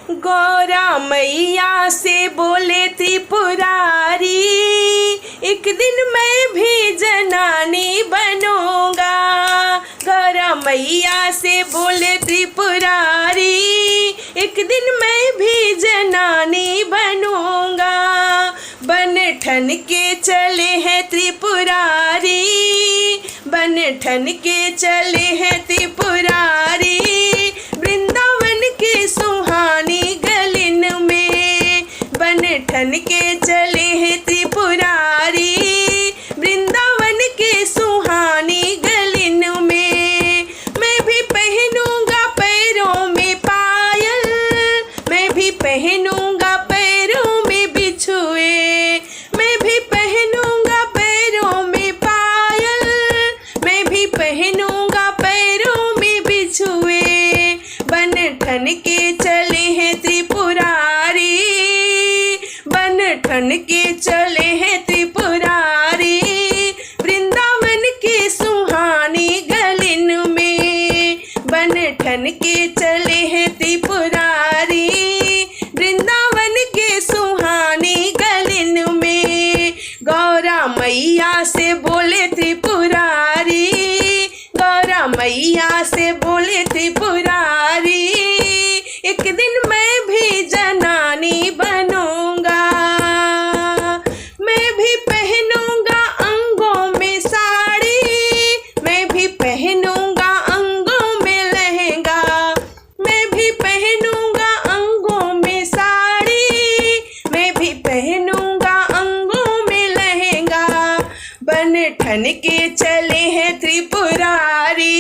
गौरा मैया से बोले त्रिपुरारी, एक दिन मैं भी जनानी बनूंगा। गौरा मैया से बोले त्रिपुरारी, एक दिन मैं भी जनानी बनूंगा। बन ठन के चले हैं त्रिपुरारी, बन ठन के चले हैं त्रिपुरारी, वृंदावन के सुहानी गलिन में। बन ठन के चले हैं त्रिपुरारी, वृंदावन के सुहानी गलिन में। मैं भी पहनूंगा पैरों में पायल, मैं भी पहनूंगा पैरों में बिछुए, मैं भी पहनूंगा पैरों में पायल, मैं भी पहनूंगा पैरों में बिछुए। बन ठन के चले हैं त्रिपुरारी, बन ठन के चले हैं त्रिपुरारी, वृंदावन के सुहानी गलिन में। बन ठन के चले हैं त्रिपुरारी, वृंदावन के सुहानी गलिन में। गौरा मैया से बोले त्रिपुरारी, गौरा मैया से बोले त्रिपुरारी, एक दिन मैं भी जनानी बनूंगा। मैं भी पहनूंगा अंगों में साड़ी, मैं भी पहनूंगा अंगों में लहंगा, मैं भी पहनूंगा अंगों में साड़ी, मैं भी पहनूंगा अंगों में लहंगा। बन ठन के चले हैं त्रिपुरारी,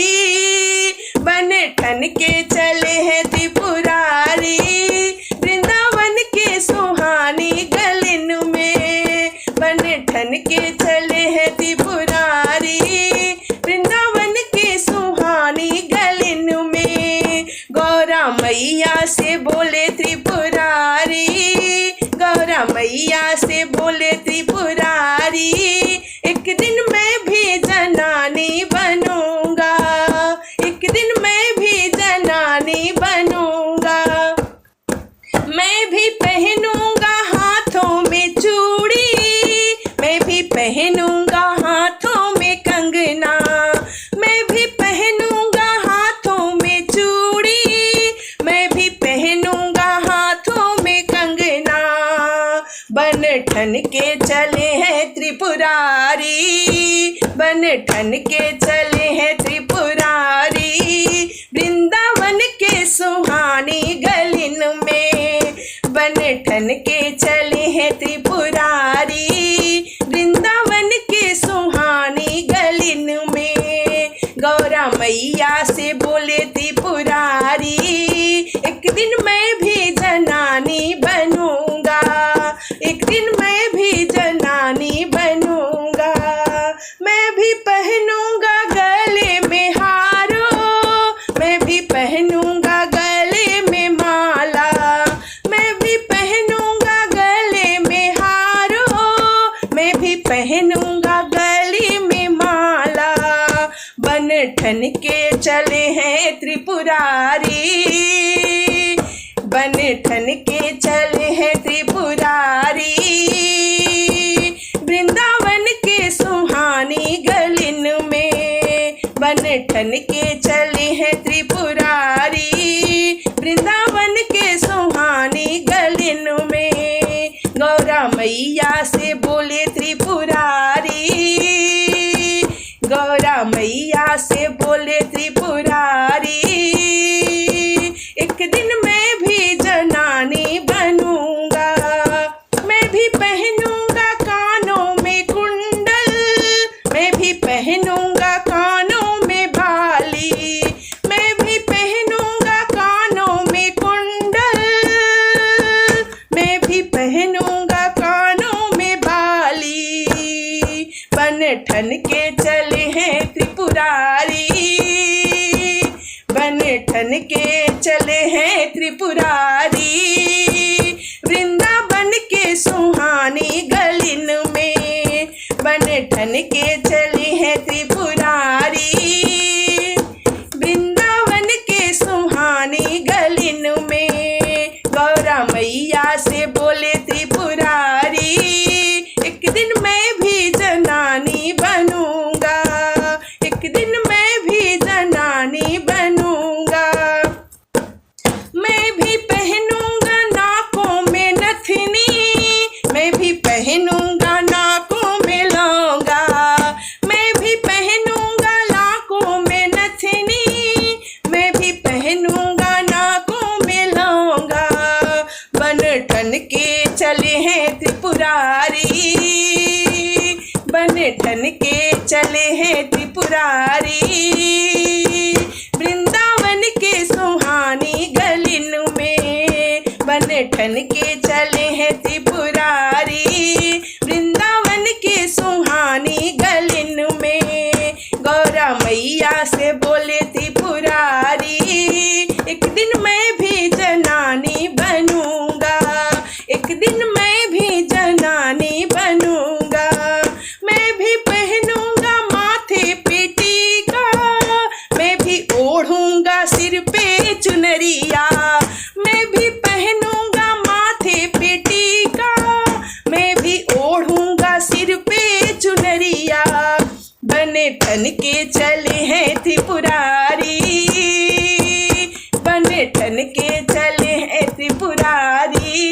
बन ठन के चले हैं त्रिपुरारी, वृंदावन के सुहानी गलिन में। बन ठन के चले हैं त्रिपुरारी, वृंदावन के सुहानी गलिन में। गौरा मैया से बोले त्रिपुरारी, गौरा मैया से बोले त्रिपुरारी, एक दिन मैं भी जनानी बनूंगा, एक दिन मैं भी जनानी बनूंगा। मैं भी पहनूंगा हाथों में चूड़ी, मैं भी पहनूंगा हाथों में कंगना, मैं भी पहनूंगा हाथों में चूड़ी, मैं भी पहनूंगा हाथों में कंगना। बन ठन के चले हैं त्रिपुरारी, बन ठन के चले हैं त्रिपुरारी, वृंदावन के सुहानी गलिन में। बन ठन के चले हैं त्रिपुरारी, वृंदावन के सुहानी गलिन में। गौरा मैया से बोले त्रिपुरारी, एक दिन मैं भी जनानी बनूंगा, एक दिन मैं भी जनानी बनूंगा। मैं भी पहनूंगा गले में हारों, मैं भी पहनूंगा गले में माला, मैं भी पहनूंगा गले में हारों, मैं भी पहनूंगा गले में माला। बन ठन के चले हैं त्रिपुरारी, बन ठन के चले हैं त्रिपुरारी, वृंदावन के सुहानी गलिन में। बन ठन के चले हैं त्रिपुरारी, वृंदावन के सुहानी गलिन में। गौरा मैया से बोले त्रिपुरारी, गौरा मैया से बोले त्रिपुरारी, एक दिन मैं भी जनानी बनूंगा। मैं भी पहनूंगा कानों में कुंडल, मैं भी पहनूंगा कानों में बाली, मैं भी पहनूंगा कानों में कुंडल, मैं भी पहनूंगा कानों में बाली। बन ठन के चले हैं त्रिपुरारी, बन ठन के चले हैं त्रिपुरारी, वृंदावन के सुहानी गलिन में। बन ठन के चले हैं त्रिपुरारी, वृंदावन के सुहानी गलिन में। ठन के चले हैं त्रिपुरारी। वृंदावन के सुहानी गलिन में बन ठन के चले हैं त्रिपुरारी। वृंदावन के सुहानी गलिन में गौरा मैया से बोले त्रिपुरारी, एक दिन मैं भी जनानी बनूंगा, एक दिन मैं भी जनानी बनूंगा। मैं भी पहनूंगा माथे पे टीका, मैं भी ओढ़ूंगा सिर पे चुनरिया। मैं भी पहनूंगा माथे पे टीका, मैं भी ओढ़ूंगा सिर पे चुनरिया। बने ठन के चले हैं त्रिपुरारी, बने ठन के चले हैं त्रिपुरारी।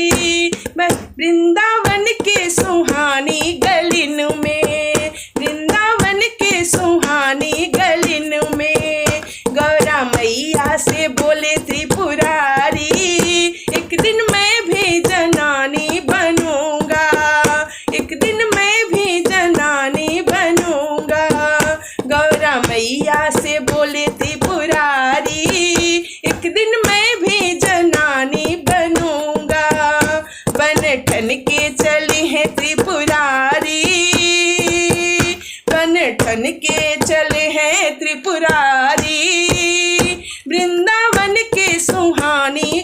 वृंदावन के सुहानी गलिन में, वृंदावन के सुहानी गलिन में गौरा मैया से बोले त्रिपुरारी, एक दिन मैं भी जनानी बनूंगा, एक दिन मैं भी जनानी बनूंगा। गौरा मैया से बोले त्रिपुरारी, एक दिन मैं भी जनानी बनूंगा। बन ठन के चले हैं त्रिपुरारी, बन ठन के चले हैं त्रिपुरारी। वृंदावन के सुहानी